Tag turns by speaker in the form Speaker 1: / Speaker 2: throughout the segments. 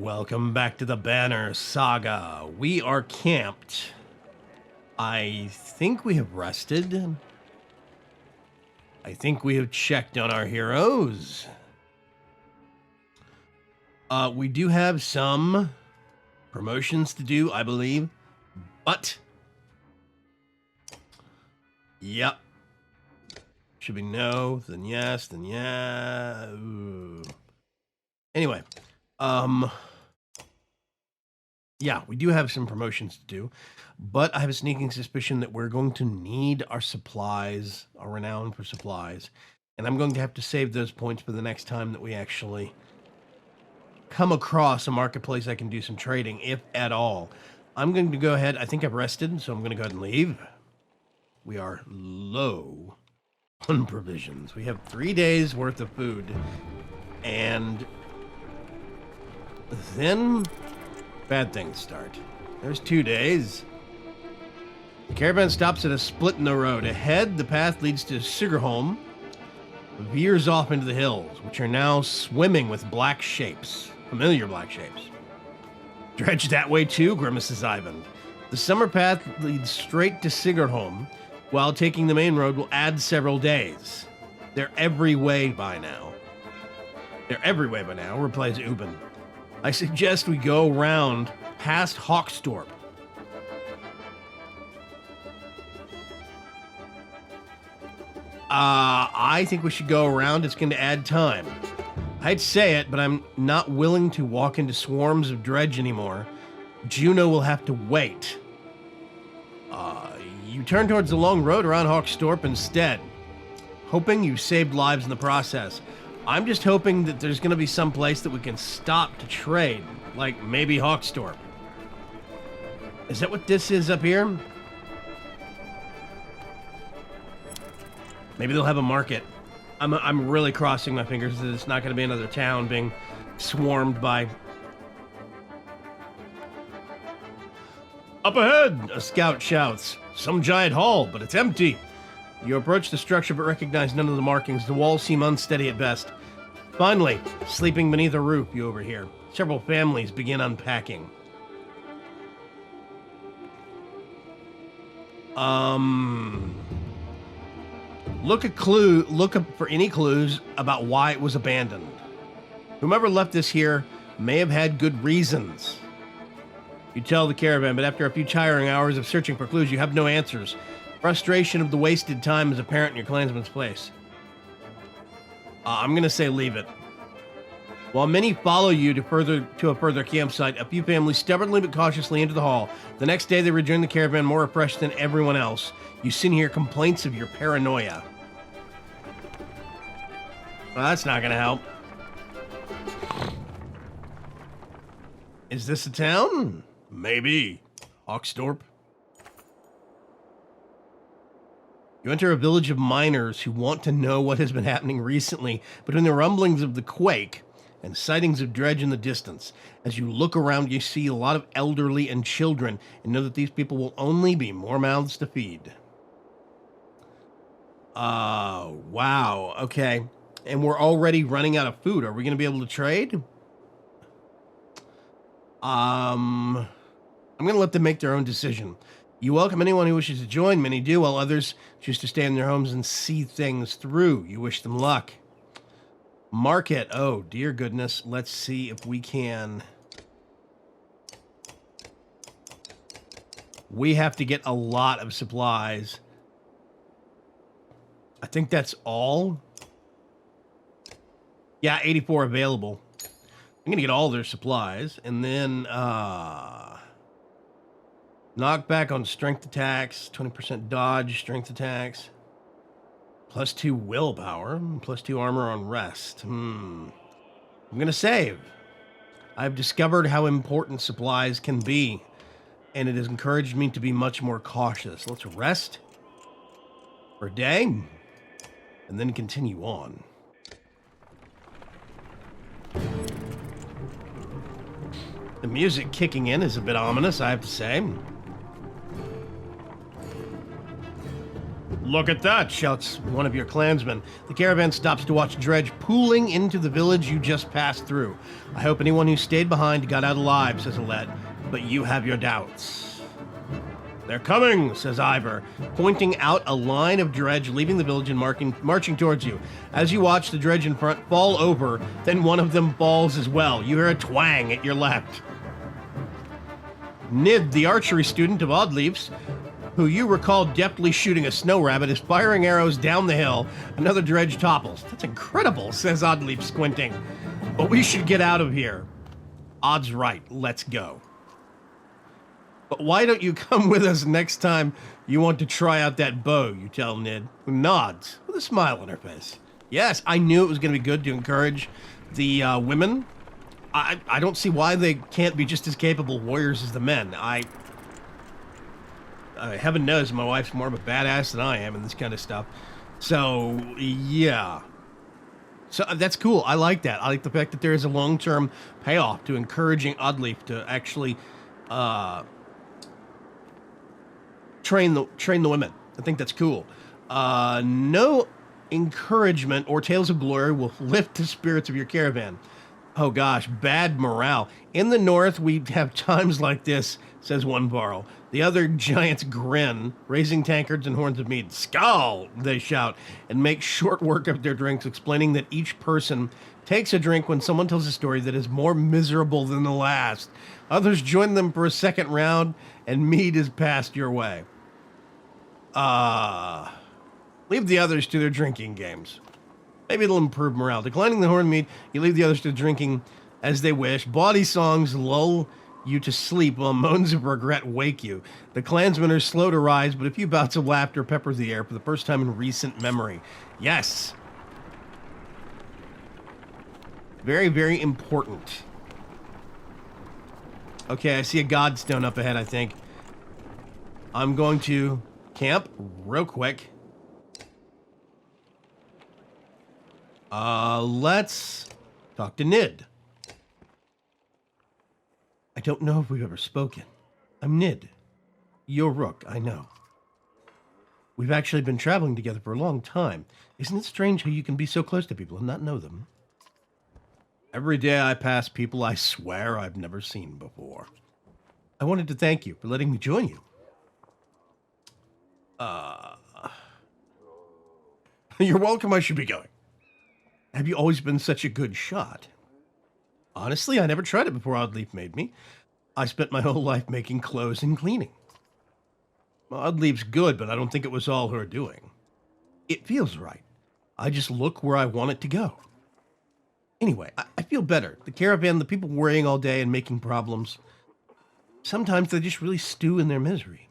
Speaker 1: Welcome back to the Banner Saga. We are camped. I think we have rested. I think we have checked on our heroes. We do have some promotions to do, I believe. But, yep. Should be no, then yes, then yeah. Ooh. Anyway, yeah, we do have some promotions to do, but I have a sneaking suspicion that we're going to need our supplies, our renown for supplies, and I'm going to have to save those points for the next time that we actually come across a marketplace I can do some trading, if at all. I'm going to go ahead. I think I've rested, so I'm going to go ahead and leave. We are low on provisions. We have 3 days worth of food, and then bad things start. There's 2 days. The caravan stops at a split in the road. Ahead, the path leads to Sugarholm, veers off into the hills, which are now swimming with black shapes. Familiar black shapes. Dredge that way too, grimaces Ivan. The summer path leads straight to Sigurdholm, while taking the main road will add several days. They're every way by now. Replies Ubin. I suggest we go around past Hawkstorm. I think we should go around. It's going to add time. I'd say it, but I'm not willing to walk into swarms of Dredge anymore. Juno will have to wait. You turn towards the long road around Hawkstorm instead, hoping you saved lives in the process. I'm just hoping that there's going to be some place that we can stop to trade, like maybe Hawkstorm. Is that what this is up here? Maybe they'll have a market. I'm really crossing my fingers that it's not going to be another town being swarmed by... Up ahead, a scout shouts. Some giant hall, but it's empty. You approach the structure but recognize none of the markings. The walls seem unsteady at best. Finally, sleeping beneath a roof, you overhear. Several families begin unpacking. Look up for any clues about why it was abandoned. Whomever left this here may have had good reasons. You tell the caravan, but after a few tiring hours of searching for clues, you have no answers. Frustration of the wasted time is apparent in your clansman's place. I'm going to say leave it. While many follow you to a further campsite, a few families stubbornly but cautiously enter the hall. The next day, they rejoin the caravan more refreshed than everyone else. You soon hear complaints of your paranoia. Well, that's not going to help. Is this a town? Maybe. Hawkstorm. You enter a village of miners who want to know what has been happening recently between the rumblings of the quake and sightings of Dredge in the distance. As you look around, you see a lot of elderly and children and know that these people will only be more mouths to feed. Wow. Okay. And we're already running out of food. Are we going to be able to trade? I'm going to let them make their own decision. You welcome anyone who wishes to join. Many do, while others choose to stay in their homes and see things through. You wish them luck. Market. Oh, dear goodness. Let's see if we can. We have to get a lot of supplies. I think that's all. Yeah, 84 available. I'm going to get all their supplies. And then, knockback on strength attacks, 20% dodge, strength attacks, +2 willpower, +2 armor on rest. I'm going to save. I've discovered how important supplies can be, and it has encouraged me to be much more cautious. Let's rest for a day, and then continue on. The music kicking in is a bit ominous, I have to say. Look at that, shouts one of your clansmen. The caravan stops to watch Dredge pooling into the village you just passed through. I hope anyone who stayed behind got out alive, says Alette, but you have your doubts. They're coming, says Ivor, pointing out a line of Dredge leaving the village and marching towards you. As you watch the Dredge in front fall over, then one of them falls as well. You hear a twang at your left. Nid, the archery student of Oddleif's, who you recall deftly shooting a snow rabbit, is firing arrows down the hill. Another Dredge topples. That's incredible, says Oddleif, squinting. But we should get out of here. Odd's right. Let's go. But why don't you come with us next time you want to try out that bow, you tell Nid, who nods with a smile on her face. Yes, I knew it was going to be good to encourage the women. I don't see why they can't be just as capable warriors as the men. Heaven knows my wife's more of a badass than I am in this kind of stuff. So, yeah. So that's cool. I like that. I like the fact that there is a long-term payoff to encouraging Oddleif to actually train the women. I think that's cool. No encouragement or tales of glory will lift the spirits of your caravan. Oh gosh, bad morale. In the north, we have times like this, says one Varl. The other giants grin, raising tankards and horns of mead. Skull, they shout, and make short work of their drinks, explaining that each person takes a drink when someone tells a story that is more miserable than the last. Others join them for a second round, and mead is passed your way. Leave the others to their drinking games. Maybe it'll improve morale. Declining the horn mead, you leave the others to drinking as they wish. Bawdy songs lull you to sleep while moans of regret wake you. The clansmen are slow to rise, but a few bouts of laughter pepper the air for the first time in recent memory. Yes. Very, very important. Okay, I see a godstone up ahead, I think. I'm going to camp real quick. Let's talk to Nid. I don't know if we've ever spoken. I'm Nid. You're Rook, I know. We've actually been traveling together for a long time. Isn't it strange how you can be so close to people and not know them? Every day I pass people I swear I've never seen before. I wanted to thank you for letting me join you. You're welcome, I should be going. Have you always been such a good shot? Honestly, I never tried it before Oddleif made me. I spent my whole life making clothes and cleaning. Oddleif's good, but I don't think it was all her doing. It feels right. I just look where I want it to go. Anyway, I feel better. The caravan, the people worrying all day and making problems, sometimes they just really stew in their misery.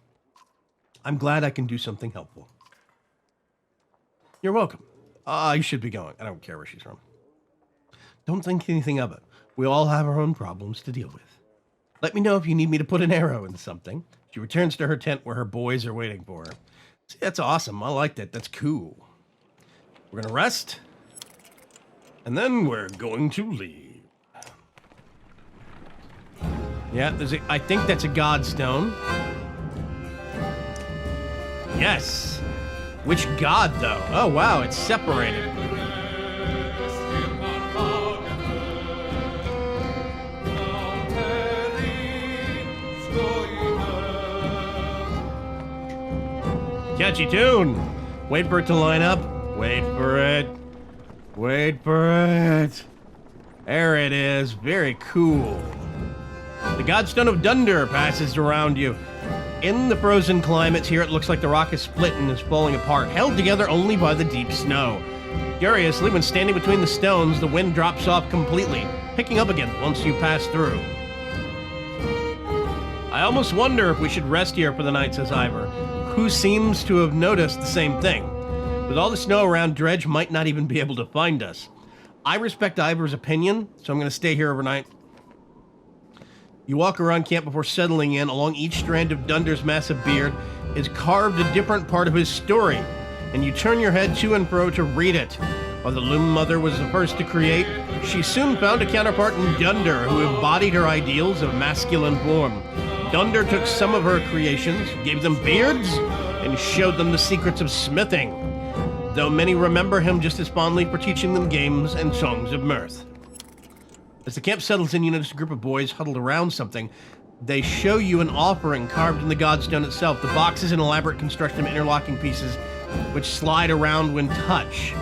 Speaker 1: I'm glad I can do something helpful. You're welcome. You should be going. I don't care where she's from. Don't think anything of it. We all have our own problems to deal with. Let me know if you need me to put an arrow in something. She returns to her tent where her boys are waiting for her. See, that's awesome. I like that. That's cool. We're going to rest. And then we're going to leave. Yeah, I think that's a godstone. Yes. Which god, though? Oh, wow, it's separated. Catchy tune. Wait for it to line up. Wait for it. Wait for it. There it is. Very cool. The Godstone of Dunder passes around you. In the frozen climates here, it looks like the rock is split and is falling apart, held together only by the deep snow. Curiously, when standing between the stones, the wind drops off completely, picking up again once you pass through. I almost wonder if we should rest here for the night, says Ivor, who seems to have noticed the same thing. With all the snow around, Dredge might not even be able to find us. I respect Ivor's opinion, so I'm going to stay here overnight. You walk around camp before settling in. Along each strand of Dunder's massive beard is carved a different part of his story, and you turn your head to and fro to read it. While the Loom Mother was the first to create, she soon found a counterpart in Dunder who embodied her ideals of masculine form. Dunder took some of her creations, gave them beards, and showed them the secrets of smithing, though many remember him just as fondly for teaching them games and songs of mirth. As the camp settles in, you notice a group of boys huddled around something. They show you an offering carved in the godstone itself. The box is an elaborate construction of interlocking pieces which slide around when touched.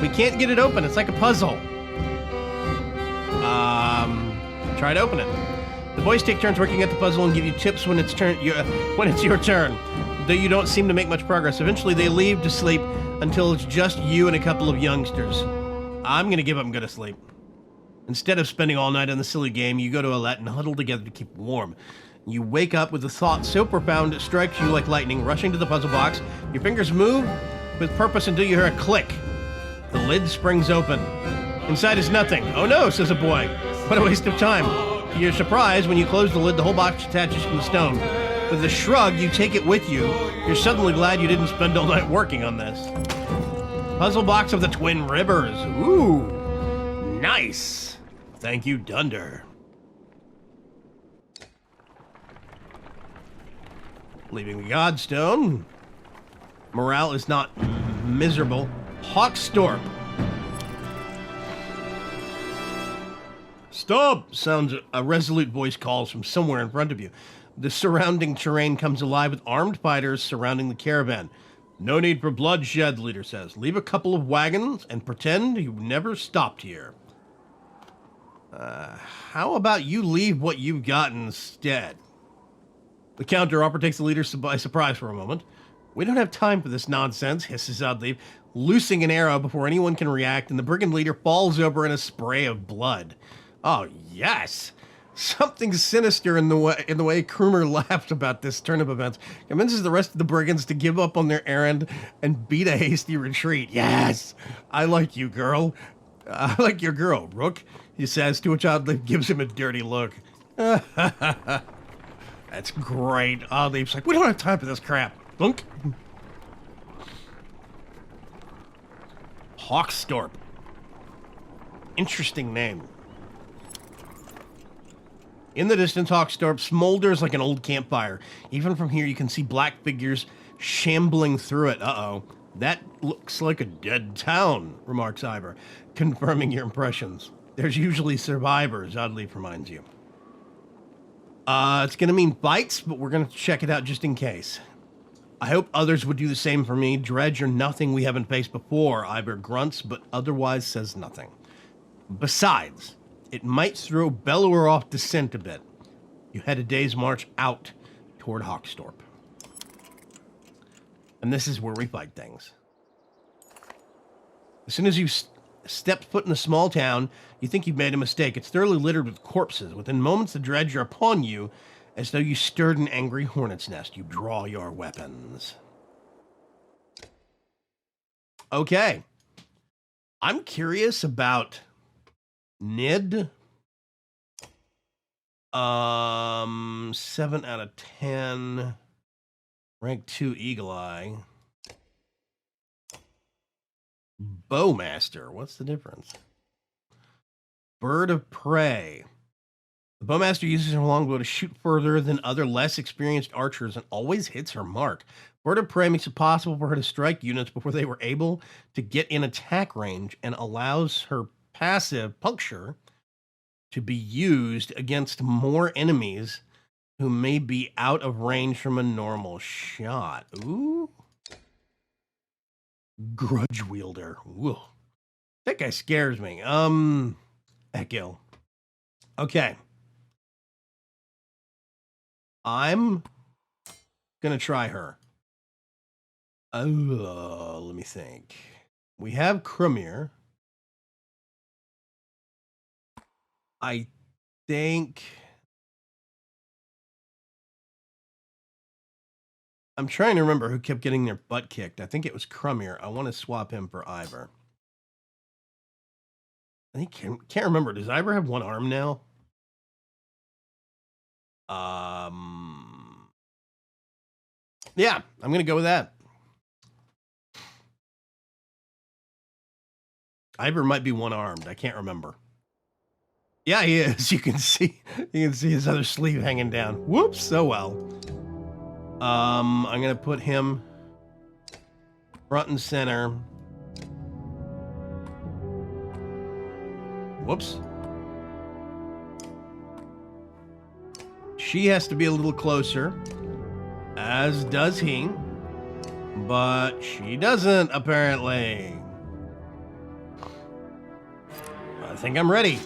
Speaker 1: We can't get it open. It's like a puzzle. Try to open it. The boys take turns working at the puzzle and give you tips when it's your turn, though you don't seem to make much progress. Eventually, they leave to sleep until it's just you and a couple of youngsters. I'm going to give up and go to sleep. Instead of spending all night on the silly game, you go to a let and huddle together to keep warm. You wake up with a thought so profound it strikes you like lightning, rushing to the puzzle box. Your fingers move with purpose until you hear a click. The lid springs open. Inside is nothing. Oh no, says a boy. What a waste of time. To your surprise, when you close the lid, the whole box detaches from the stone. With a shrug, you take it with you. You're suddenly glad you didn't spend all night working on this. Puzzle box of the Twin Rivers. Ooh, nice. Thank you, Dunder. Leaving the Godstone. Morale is not miserable. Hawkstorm. Stop! Sounds a resolute voice calls from somewhere in front of you. The surrounding terrain comes alive with armed fighters surrounding the caravan. No need for bloodshed, the leader says. Leave a couple of wagons and pretend you never stopped here. How about you leave what you've got instead? The counter-offer takes the leader by surprise for a moment. We don't have time for this nonsense, hisses Oddleaf, loosing an arrow before anyone can react, and the brigand leader falls over in a spray of blood. Oh, yes! Something sinister in the way Krumer laughed about this turn of events convinces the rest of the brigands to give up on their errand and beat a hasty retreat. Yes! I like you, girl. I like your girl, Rook, he says, to which Oddleaf gives him a dirty look. That's great. Oddleaf's like, we don't have time for this crap. Blunk. Hawkstorm. Interesting name. In the distance, Hawkstorm smolders like an old campfire. Even from here, you can see black figures shambling through it. Uh-oh. That looks like a dead town, remarks Ivor, confirming your impressions. There's usually survivors, Oddleaf reminds you. It's going to mean fights, but we're going to check it out just in case. I hope others would do the same for me. Dredge or nothing we haven't faced before. Ivor grunts, but otherwise says nothing. Besides, it might throw Bellower off the scent a bit. You had a day's march out toward Hawkstorm. And this is where we fight things. As soon as you stepped foot in the small town, you think you've made a mistake. It's thoroughly littered with corpses. Within moments, the Dredge are upon you as though you stirred an angry hornet's nest. You draw your weapons. Okay. I'm curious about Nid. 7 out of 10. Rank 2 Eagle Eye. Bowmaster. What's the difference? Bird of Prey. The Bowmaster uses her longbow to shoot further than other less experienced archers and always hits her mark. Bird of Prey makes it possible for her to strike units before they were able to get in attack range and allows her passive puncture to be used against more enemies who may be out of range from a normal shot. Ooh. Grudge Wielder. Ooh. That guy scares me. Echo. Okay. I'm gonna try her. Let me think. We have Krumir. I think I'm trying to remember who kept getting their butt kicked. I think it was Krumir. I want to swap him for Ivor. I think can't remember. Does Ivor have one arm now? Yeah, I'm gonna go with that. Ivor might be one-armed. I can't remember. Yeah, he is. You can see his other sleeve hanging down. Whoops, so well. I'm gonna put him Front and center. Whoops. She has to be a little closer, as does he. But she doesn't, apparently. I think I'm ready.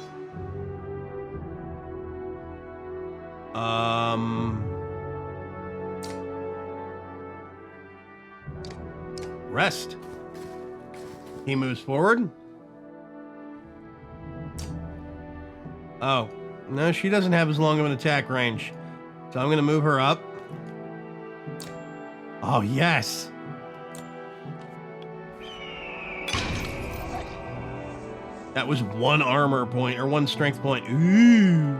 Speaker 1: Rest. He moves forward. Oh, no, she doesn't have as long of an attack range. So I'm going to move her up. Oh, yes. That was 1 armor point, or 1 strength point. Ooh.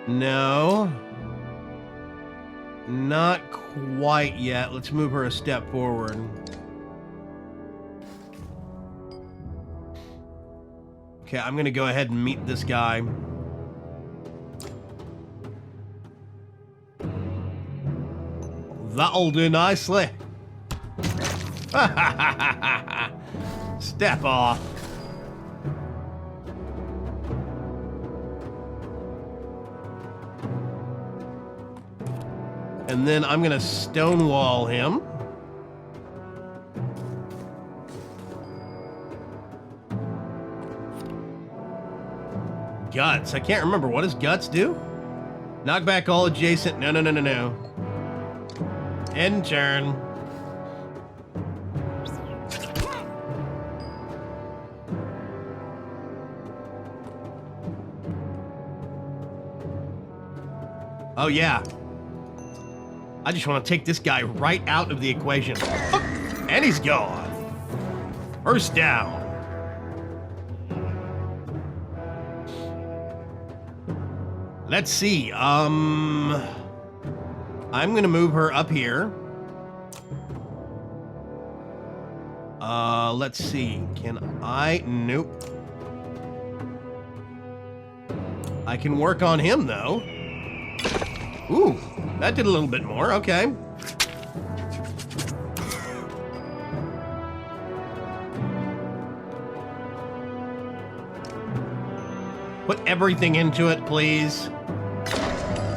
Speaker 1: No. Not quite yet. Let's move her a step forward. Okay, I'm going to go ahead and meet this guy. That'll do nicely. Step off. And then I'm going to stonewall him. Guts. I can't remember. What does guts do? Knock back all adjacent. No. End turn. Oh, yeah. I just want to take this guy right out of the equation. And he's gone. First down. Let's see. I'm going to move her up here. Let's see. Can I? Nope. I can work on him, though. Ooh, that did a little bit more. Okay. Put everything into it, please.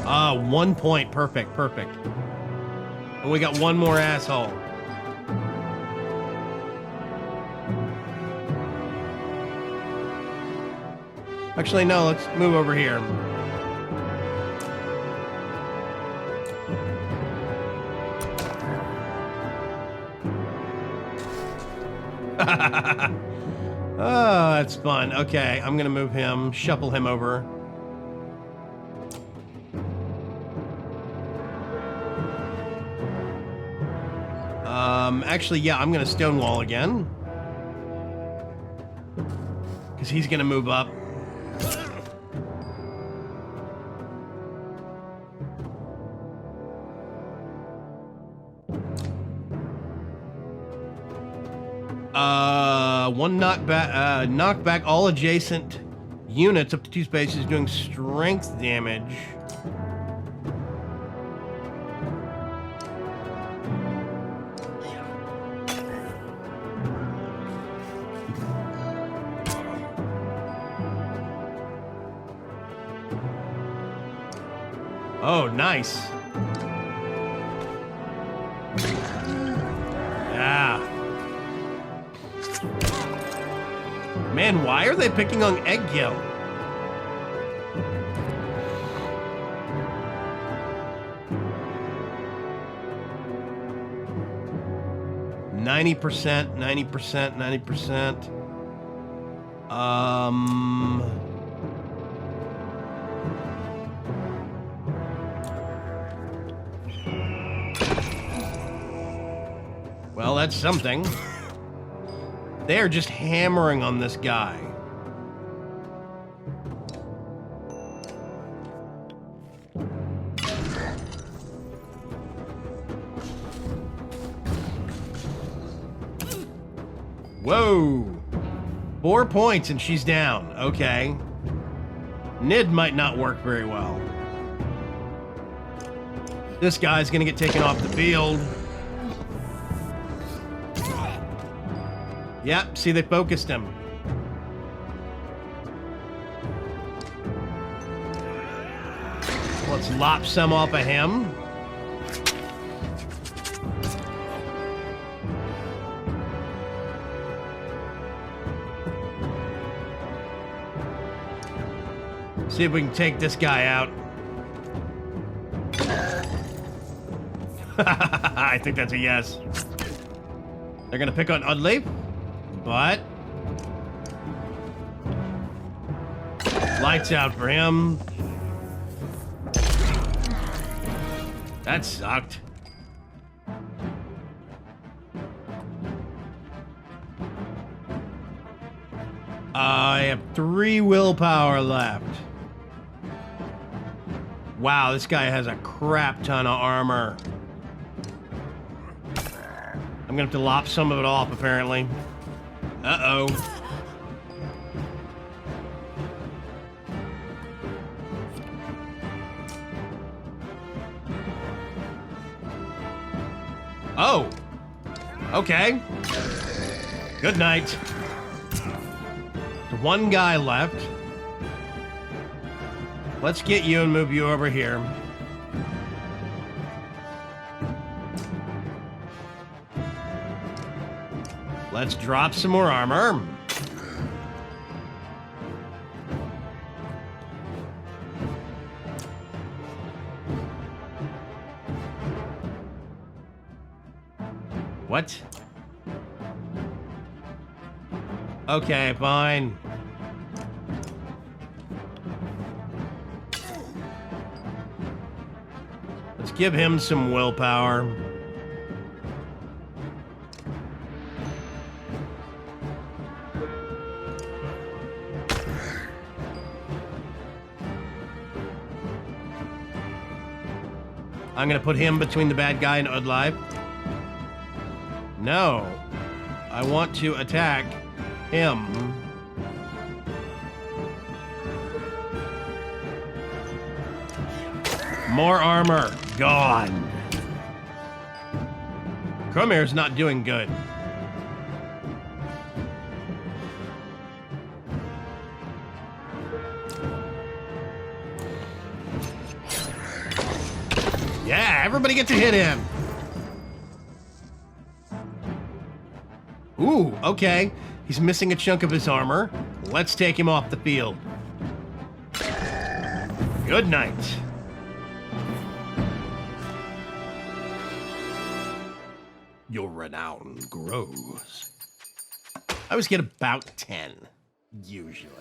Speaker 1: 1 point. Perfect. And we got one more asshole. Actually, no, let's move over here. Oh, that's fun. Okay, I'm gonna move him, shuffle him over. Actually, yeah, I'm gonna stonewall again. Because he's gonna move up. One knockback, knock back all adjacent units up to 2 spaces, doing strength damage. Oh, nice. Yeah. Man, why are they picking on Egg Yolk? %, 90%. Well, that's something. They're just hammering on this guy. Whoa! 4 points and she's down. Okay. Nid might not work very well. This guy's gonna get taken off the field. Yep, see, they focused him. Let's lop some off of him. See if we can take this guy out. I think that's a yes. They're gonna pick on Udleaf, but lights out for him. That sucked. I have 3 willpower left. Wow, this guy has a crap ton of armor. I'm gonna have to lop some of it off, apparently. Uh-oh. Oh. Okay. Good night. There's 1 guy left. Let's get you and move you over here. Let's drop some more armor. What? Okay, fine. Let's give him some willpower. I'm gonna put him between the bad guy and Udlife. No. I want to attack him. More armor. Gone. Chromir's not doing good. Yeah, everybody gets a hit in. Ooh, okay. He's missing a chunk of his armor. Let's take him off the field. Good night. Your renown grows. I always get about 10, usually.